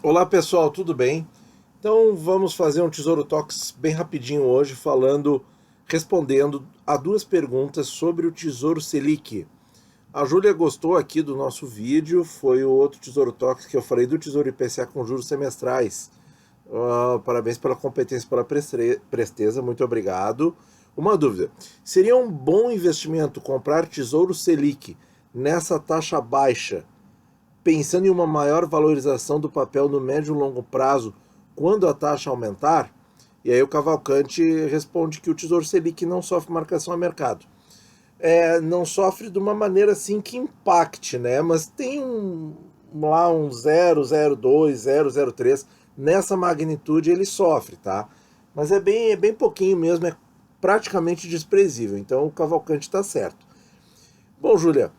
Olá pessoal, tudo bem? Então vamos fazer um Tesouro Talks bem rapidinho hoje, respondendo a duas perguntas sobre o Tesouro Selic. A Júlia gostou aqui do nosso vídeo, foi o outro Tesouro Talks que eu falei do Tesouro IPCA com juros semestrais. Parabéns pela competência, pela presteza, muito obrigado. Uma dúvida: seria um bom investimento comprar Tesouro Selic nessa taxa baixa, pensando em uma maior valorização do papel no médio e longo prazo quando a taxa aumentar? E aí o Cavalcante responde que o Tesouro Selic não sofre marcação a mercado. Não sofre de uma maneira assim que impacte, né? Mas tem lá um 0,02, 0,03, nessa magnitude ele sofre, tá? Mas é bem pouquinho mesmo, é praticamente desprezível. Então o Cavalcante está certo. Bom, Júlia,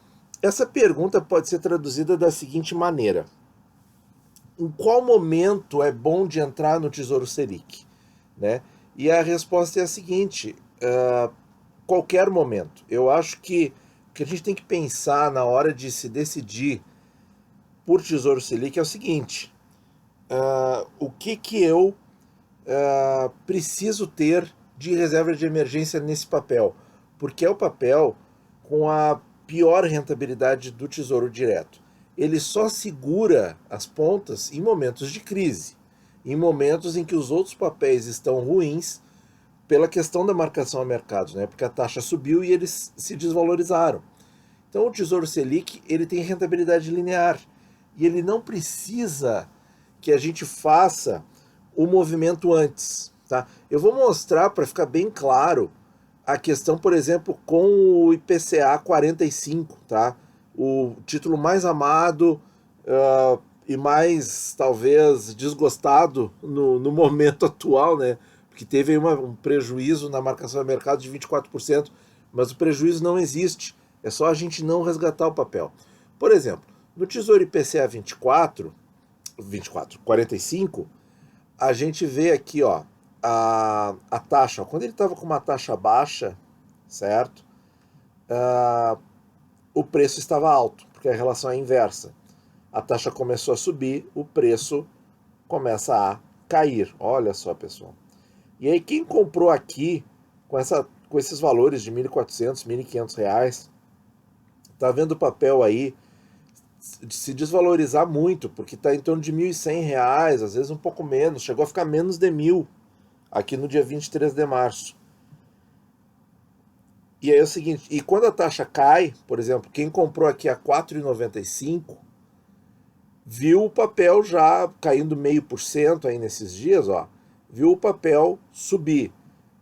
essa pergunta pode ser traduzida da seguinte maneira: em qual momento é bom de entrar no Tesouro Selic? Né? E a resposta é a seguinte: qualquer momento. Eu acho que o que a gente tem que pensar na hora de se decidir por Tesouro Selic é o seguinte: o que eu preciso ter de reserva de emergência nesse papel? Porque é o papel com a pior rentabilidade do Tesouro Direto. Ele só segura as pontas em momentos de crise, em momentos em que os outros papéis estão ruins pela questão da marcação a mercado, né? Porque a taxa subiu e eles se desvalorizaram. Então o Tesouro Selic ele tem rentabilidade linear e ele não precisa que a gente faça o movimento antes, tá? Eu vou mostrar para ficar bem claro a questão, por exemplo, com o IPCA 45, tá? O título mais amado e mais, talvez, desgostado no momento atual, né? Porque teve um prejuízo na marcação do mercado de 24%, mas o prejuízo não existe. É só a gente não resgatar o papel. Por exemplo, no Tesouro IPCA 45, a gente vê aqui, ó, a taxa. Quando ele estava com uma taxa baixa, certo? O preço estava alto, porque a relação é inversa. A taxa começou a subir, o preço começa a cair. Olha só, pessoal. E aí, quem comprou aqui com esses valores de 1.400, R$ 1.500, tá vendo o papel aí se desvalorizar muito, porque está em torno de R$ 1.100, às vezes um pouco menos, chegou a ficar menos de 1.000 aqui no dia 23 de março. E aí é o seguinte, e quando a taxa cai, por exemplo, quem comprou aqui a 4,95 viu o papel já caindo 0,5% aí nesses dias, ó, viu o papel subir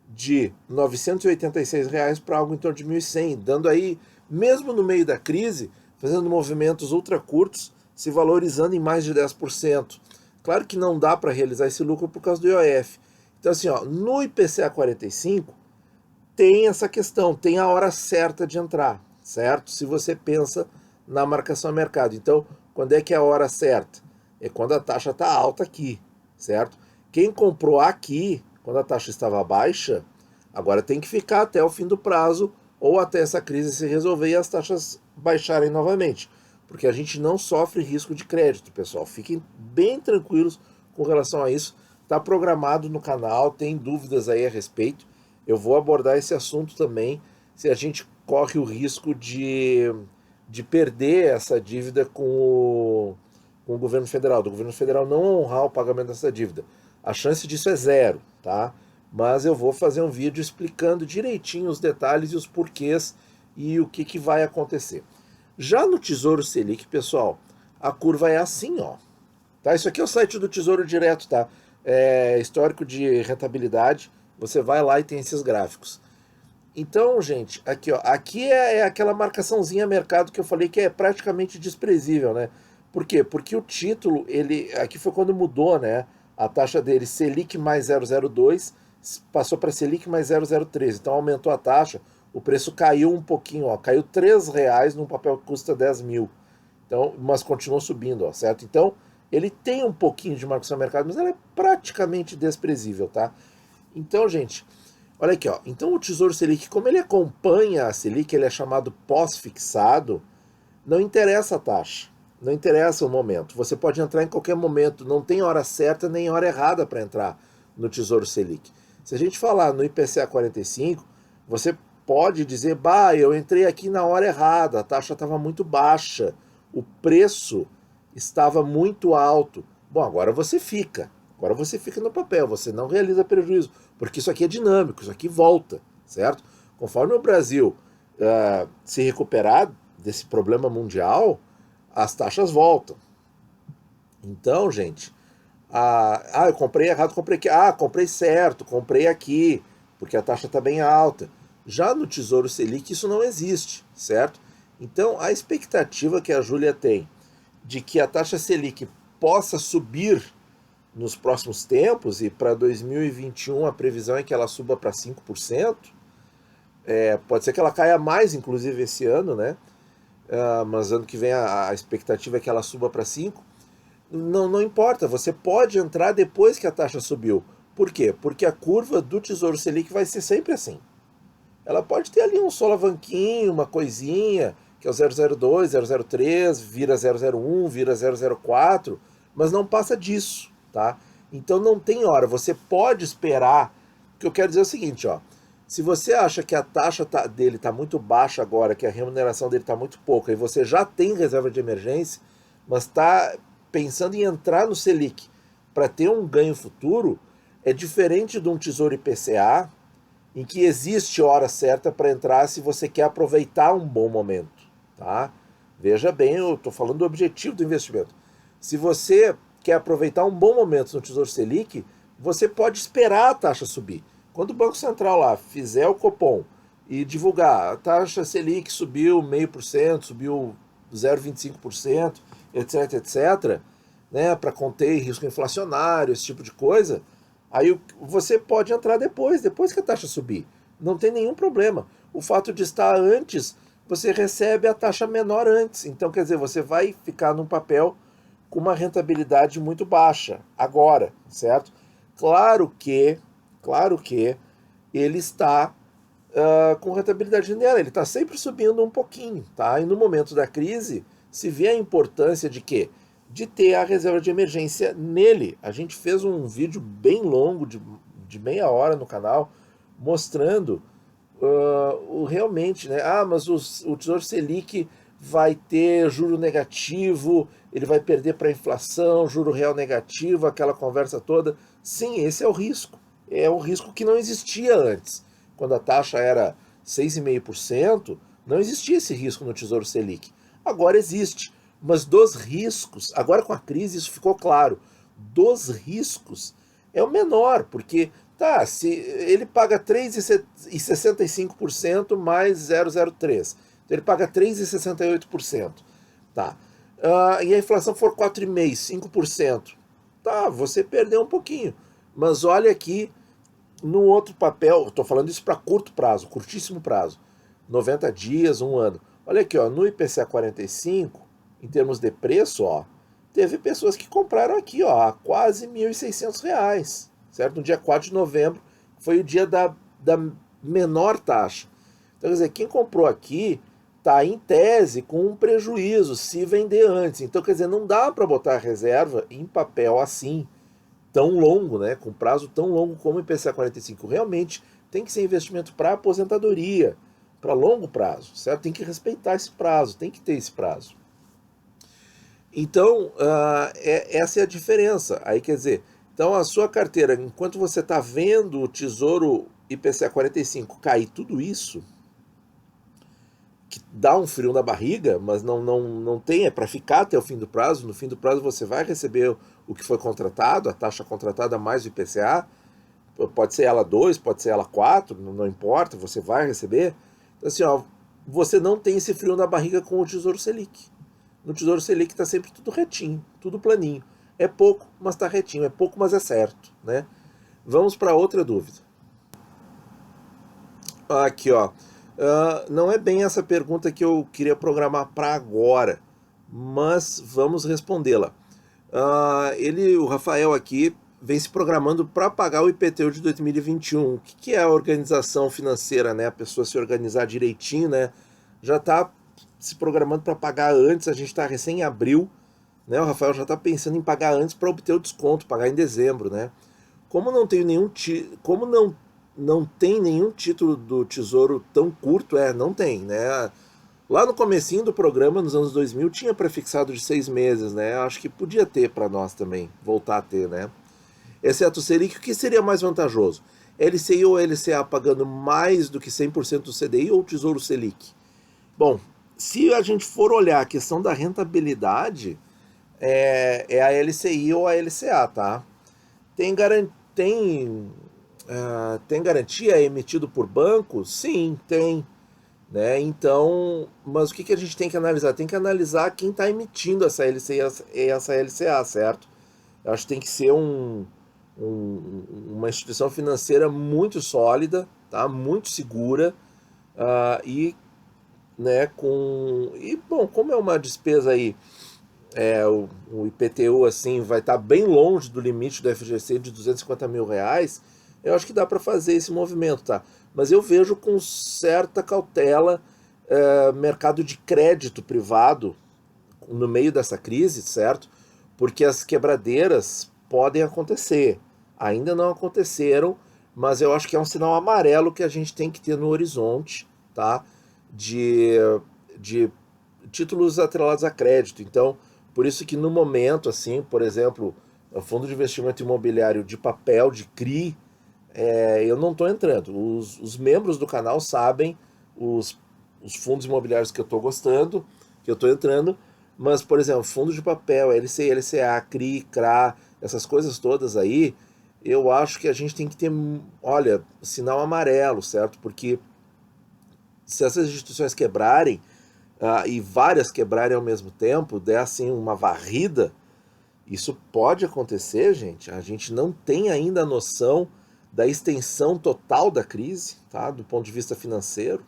de R$ 986 para algo em torno de 1.100, dando aí, mesmo no meio da crise, fazendo movimentos ultra curtos, se valorizando em mais de 10%. Claro que não dá para realizar esse lucro por causa do IOF. Então assim, ó, no IPCA 45 tem essa questão, tem a hora certa de entrar, certo? Se você pensa na marcação a mercado. Então, quando é que é a hora certa? É quando a taxa está alta aqui, certo? Quem comprou aqui, quando a taxa estava baixa, agora tem que ficar até o fim do prazo ou até essa crise se resolver e as taxas baixarem novamente. Porque a gente não sofre risco de crédito, pessoal. Fiquem bem tranquilos com relação a isso. Está programado no canal, tem dúvidas aí a respeito. Eu vou abordar esse assunto também, se a gente corre o risco de perder essa dívida com o governo federal, do governo federal não honrar o pagamento dessa dívida. A chance disso é zero, tá? Mas eu vou fazer um vídeo explicando direitinho os detalhes e os porquês e o que vai acontecer. Já no Tesouro Selic, pessoal, a curva é assim, ó. Tá? Isso aqui é o site do Tesouro Direto, tá? É histórico de rentabilidade. Você vai lá e tem esses gráficos. Então, gente, aqui, ó, aqui é aquela marcaçãozinha mercado que eu falei que é praticamente desprezível, né? Por quê? Porque o título, ele aqui foi quando mudou, né? A taxa dele, Selic mais 0,02, passou para Selic mais 0,03. Então aumentou a taxa, o preço caiu um pouquinho, ó, caiu R$ 3 num papel que custa 10 mil. Então, mas continuou subindo, ó, certo? Então, ele tem um pouquinho de marcação a mercado, mas ela é praticamente desprezível, tá? Então, gente, olha aqui, ó. Então o Tesouro Selic, como ele acompanha a Selic, ele é chamado pós-fixado, não interessa a taxa. Não interessa o momento. Você pode entrar em qualquer momento. Não tem hora certa nem hora errada para entrar no Tesouro Selic. Se a gente falar no IPCA 45, você pode dizer, bah, eu entrei aqui na hora errada, a taxa estava muito baixa, o preço estava muito alto. Bom, agora você fica. Agora você fica no papel, você não realiza prejuízo, porque isso aqui é dinâmico, isso aqui volta, certo? Conforme o Brasil se recuperar desse problema mundial, as taxas voltam. Então, gente, eu comprei errado, comprei aqui. Comprei certo, comprei aqui, porque a taxa está bem alta. Já no Tesouro Selic isso não existe, certo? Então, a expectativa que a Júlia tem de que a taxa Selic possa subir nos próximos tempos, e para 2021 a previsão é que ela suba para 5%, pode ser que ela caia mais, inclusive, esse ano, né? Mas ano que vem a expectativa é que ela suba para 5%. Não importa, você pode entrar depois que a taxa subiu. Por quê? Porque a curva do Tesouro Selic vai ser sempre assim. Ela pode ter ali um solavanquinho, uma coisinha, que é o 002, 003, vira 001, vira 004, mas não passa disso, tá? Então não tem hora, você pode esperar. O que eu quero dizer é o seguinte, ó. Se você acha que a taxa dele está muito baixa agora, que a remuneração dele está muito pouca, e você já tem reserva de emergência, mas está pensando em entrar no Selic para ter um ganho futuro, é diferente de um Tesouro IPCA, em que existe hora certa para entrar se você quer aproveitar um bom momento, tá? Veja bem, eu estou falando do objetivo do investimento. Se você quer aproveitar um bom momento no Tesouro Selic, você pode esperar a taxa subir. Quando o Banco Central lá fizer o Copom e divulgar a taxa Selic subiu 0,5%, subiu 0,25%, etc, etc, né, para conter risco inflacionário, esse tipo de coisa, aí você pode entrar depois que a taxa subir. Não tem nenhum problema. O fato de estar antes, você recebe a taxa menor antes. Então, quer dizer, você vai ficar num papel com uma rentabilidade muito baixa agora, certo? Claro que ele está com rentabilidade linear, ele está sempre subindo um pouquinho, tá? E no momento da crise, se vê a importância de quê? De ter a reserva de emergência nele. A gente fez um vídeo bem longo, de meia hora no canal, mostrando realmente, né? Mas o Tesouro Selic vai ter juro negativo, ele vai perder para a inflação, juro real negativo, aquela conversa toda. Sim, esse é o risco. É um risco que não existia antes. Quando a taxa era 6,5%, não existia esse risco no Tesouro Selic. Agora existe. Mas dos riscos, agora com a crise isso ficou claro, dos riscos é o menor, porque se ele paga 3,65% mais 0,03, então ele paga 3,68%, tá? E a inflação for 4,5%, 5%, tá, você perdeu um pouquinho, mas olha aqui no outro papel, estou falando isso para curto prazo, curtíssimo prazo, 90 dias, um ano. Olha aqui, ó, no IPCA 45, em termos de preço, ó, teve pessoas que compraram aqui, ó, a quase R$1.600, certo? No dia 4 de novembro, foi o dia da menor taxa. Então, quer dizer, quem comprou aqui está em tese com um prejuízo se vender antes. Então, quer dizer, não dá para botar a reserva em papel assim, tão longo, né, com prazo tão longo como o IPCA 45. Realmente tem que ser investimento para aposentadoria, para longo prazo, certo? Tem que respeitar esse prazo, tem que ter esse prazo. Então, essa é a diferença. Aí, quer dizer, então a sua carteira, enquanto você está vendo o Tesouro IPCA 45 cair tudo isso, que dá um frio na barriga, mas não tem, é para ficar até o fim do prazo. No fim do prazo você vai receber o que foi contratado, a taxa contratada mais o IPCA, pode ser ela 2, pode ser ela 4, não importa, você vai receber. Então, assim, ó, você não tem esse frio na barriga com o Tesouro Selic. No Tesouro Selic está sempre tudo retinho, tudo planinho. É pouco, mas está retinho. É pouco, mas é certo, né? Vamos para outra dúvida. Aqui, ó. Não é bem essa pergunta que eu queria programar para agora, mas vamos respondê-la. O Rafael aqui, vem se programando para pagar o IPTU de 2021. O que é a organização financeira, né? A pessoa se organizar direitinho, né? Já está se programando para pagar antes, a gente está recém em abril, né? O Rafael já está pensando em pagar antes para obter o desconto, pagar em dezembro, né? Como não tem nenhum como não tem nenhum título do Tesouro tão curto, não tem, né? Lá no comecinho do programa, nos anos 2000, tinha prefixado de 6 meses, né? Acho que podia ter para nós também, voltar a ter, né? Exceto o Selic, o que seria mais vantajoso? LCI ou LCA pagando mais do que 100% do CDI ou Tesouro Selic? Bom, se a gente for olhar a questão da rentabilidade, é a LCI ou a LCA, tá? Tem, tem garantia emitido por banco? Sim, tem. Né? Então, mas o que a gente tem que analisar? Tem que analisar quem está emitindo essa LCI e essa LCA, certo? Eu acho que tem que ser uma instituição financeira muito sólida, tá? Muito segura, e, né, bom, como é uma despesa aí, o IPTU assim vai estar bem longe do limite do FGC de 250 mil reais, eu acho que dá para fazer esse movimento, tá? Mas eu vejo com certa cautela mercado de crédito privado no meio dessa crise, certo? Porque as quebradeiras podem acontecer. Ainda não aconteceram, mas eu acho que é um sinal amarelo que a gente tem que ter no horizonte, tá? De títulos atrelados a crédito. Então, por isso que no momento, assim, por exemplo, o Fundo de Investimento Imobiliário de papel, de CRI, eu não estou entrando. Os membros do canal sabem os fundos imobiliários que eu estou gostando, que eu estou entrando, mas, por exemplo, fundos de papel, LCI, LCA, CRI, CRA, essas coisas todas aí, eu acho que a gente tem que ter, olha, sinal amarelo, certo? Porque se essas instituições quebrarem, e várias quebrarem ao mesmo tempo, der assim uma varrida, isso pode acontecer, gente. A gente não tem ainda a noção da extensão total da crise, tá? Do ponto de vista financeiro,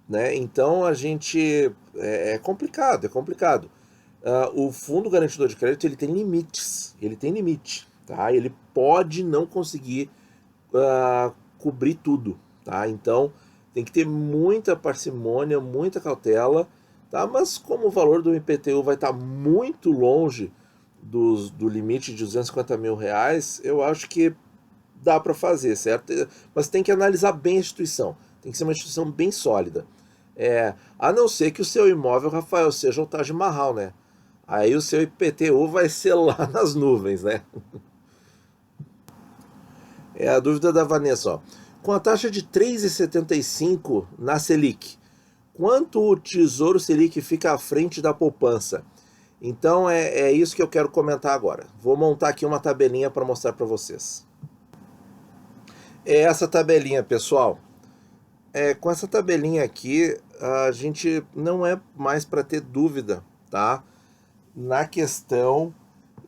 né? Então a gente é complicado, é complicado. O Fundo Garantidor de Crédito ele tem limites, ele tem limite, tá? Ele pode não conseguir cobrir tudo, tá? Então tem que ter muita parcimônia, muita cautela, tá? Mas como o valor do IPTU vai estar muito longe do limite de 250 mil reais, eu acho que dá para fazer, certo? Mas tem que analisar bem a instituição, tem que ser uma instituição bem sólida. A não ser que o seu imóvel, Rafael, seja o Taj Mahal, né? Aí o seu IPTU vai ser lá nas nuvens, né? É a dúvida da Vanessa, ó. Com a taxa de 3,75 na Selic, quanto o Tesouro Selic fica à frente da poupança? Então é isso que eu quero comentar agora. Vou montar aqui uma tabelinha para mostrar para vocês. É essa tabelinha, pessoal. Com essa tabelinha aqui, a gente não é mais para ter dúvida, tá? Na questão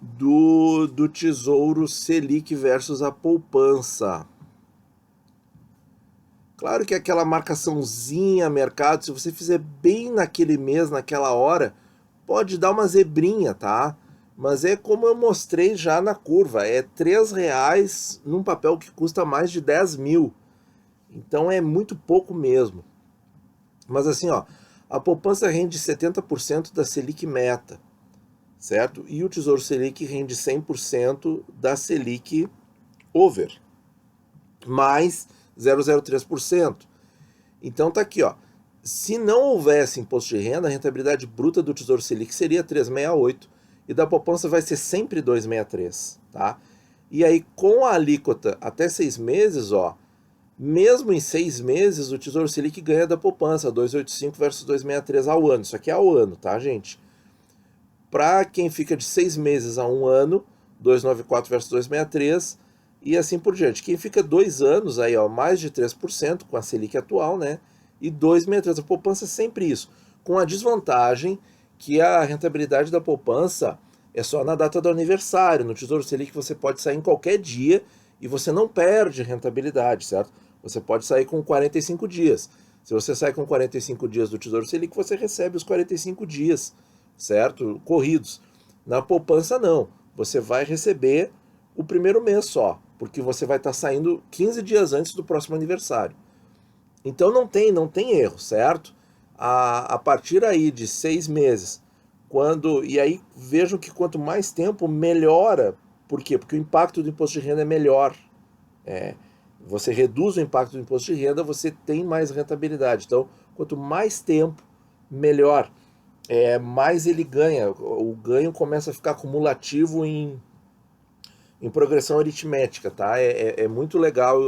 do Tesouro Selic versus a poupança. Claro que aquela marcaçãozinha mercado, se você fizer bem naquele mês, naquela hora, pode dar uma zebrinha, tá? Mas é como eu mostrei já na curva, é R$3 num papel que custa mais de 10 mil. Então é muito pouco mesmo. Mas assim, ó, a poupança rende 70% da Selic meta, certo? E o Tesouro Selic rende 100% da Selic over, mais 0,03%. Então tá aqui, ó. Se não houvesse imposto de renda, a rentabilidade bruta do Tesouro Selic seria 3,68 e da poupança vai ser sempre 2,63, tá? E aí com a alíquota até 6 meses, ó, mesmo em 6 meses o Tesouro Selic ganha da poupança, 2,85 versus 2,63 ao ano. Isso aqui é ao ano, tá, gente? Para quem fica de 6 meses a 1 ano, 2,94 versus 2,63 e assim por diante. Quem fica 2 anos, aí, ó, mais de 3% com a Selic atual, né? E 2,63. A poupança é sempre isso. Com a desvantagem que a rentabilidade da poupança é só na data do aniversário. No Tesouro Selic você pode sair em qualquer dia e você não perde rentabilidade, certo? Você pode sair com 45 dias. Se você sai com 45 dias do Tesouro Selic, você recebe os 45 dias, certo? Corridos. Na poupança, não. Você vai receber o primeiro mês só, porque você vai estar saindo 15 dias antes do próximo aniversário. Então não tem erro, certo? a partir aí de 6 meses, e aí vejam que quanto mais tempo, melhora. Por quê? Porque o impacto do imposto de renda é melhor. Você reduz o impacto do imposto de renda, você tem mais rentabilidade. Então, quanto mais tempo, melhor. Mais ele ganha. O ganho começa a ficar cumulativo em progressão aritmética, tá? É muito legal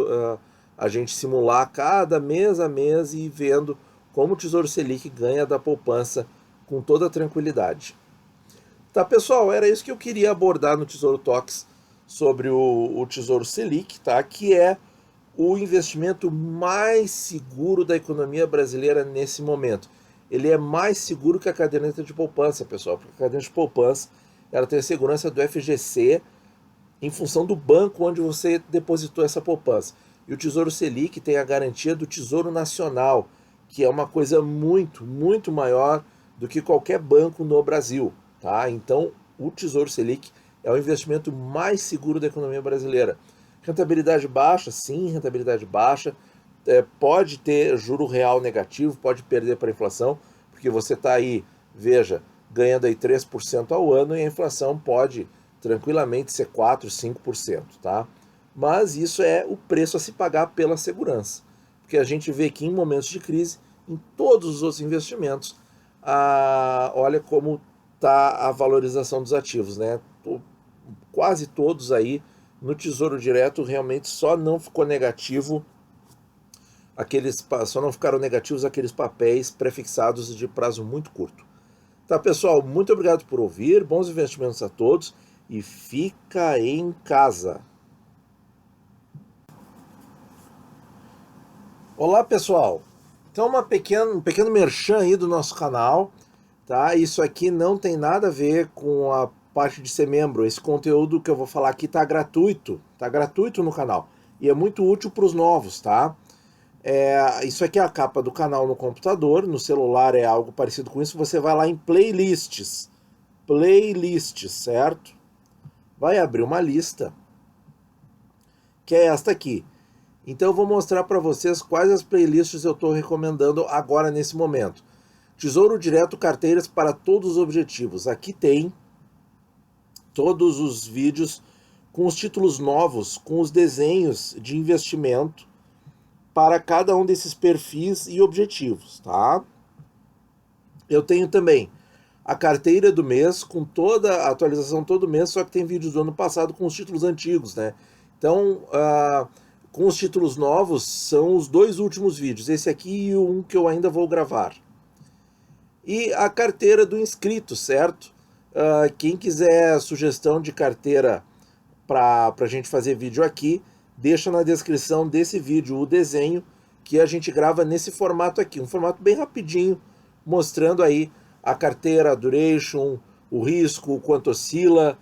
a gente simular cada mês a mês e ir vendo como o Tesouro Selic ganha da poupança com toda tranquilidade. Tá, pessoal, era isso que eu queria abordar no Tesouro Talks sobre o Tesouro Selic, tá? Que é o investimento mais seguro da economia brasileira nesse momento. Ele é mais seguro que a caderneta de poupança, pessoal, porque a caderneta de poupança ela tem a segurança do FGC em função do banco onde você depositou essa poupança. E o Tesouro Selic tem a garantia do Tesouro Nacional, que é uma coisa muito, muito maior do que qualquer banco no Brasil. Tá? Então, o Tesouro Selic é o investimento mais seguro da economia brasileira. Rentabilidade baixa, sim, rentabilidade baixa. Pode ter juro real negativo, pode perder para a inflação, porque você está aí, veja, ganhando aí 3% ao ano e a inflação pode tranquilamente ser 4%, 5%, tá? Mas isso é o preço a se pagar pela segurança. Porque a gente vê que em momentos de crise, em todos os outros investimentos, olha como está a valorização dos ativos, né? Quase todos aí no Tesouro Direto realmente só não ficou negativo só não ficaram negativos aqueles papéis prefixados de prazo muito curto. Tá, pessoal, muito obrigado por ouvir, bons investimentos a todos e fica em casa. Olá, pessoal. Então, um pequeno merchan aí do nosso canal, tá? Isso aqui não tem nada a ver com a parte de ser membro. Esse conteúdo que eu vou falar aqui tá gratuito no canal e é muito útil para os novos, tá? Isso aqui é a capa do canal no computador, no celular é algo parecido com isso. Você vai lá em playlists, certo? Vai abrir uma lista, que é esta aqui. Então eu vou mostrar para vocês quais as playlists eu estou recomendando agora nesse momento. Tesouro Direto, carteiras para todos os objetivos. Aqui tem todos os vídeos com os títulos novos, com os desenhos de investimento para cada um desses perfis e objetivos, tá? Eu tenho também a carteira do mês, com toda a atualização todo mês, só que tem vídeos do ano passado com os títulos antigos, né? Então, com os títulos novos, são os 2 últimos vídeos, esse aqui e um que eu ainda vou gravar. E a carteira do inscrito, certo? Quem quiser sugestão de carteira para a gente fazer vídeo aqui, deixa na descrição desse vídeo o desenho que a gente grava nesse formato aqui, um formato bem rapidinho, mostrando aí a carteira, a duration, o risco, o quanto oscila,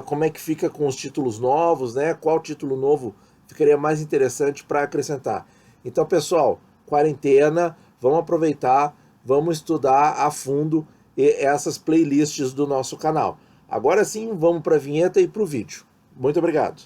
como é que fica com os títulos novos, né? Qual título novo ficaria mais interessante para acrescentar. Então, pessoal, quarentena, vamos aproveitar, vamos estudar a fundo essas playlists do nosso canal. Agora sim, vamos para a vinheta e para o vídeo. Muito obrigado.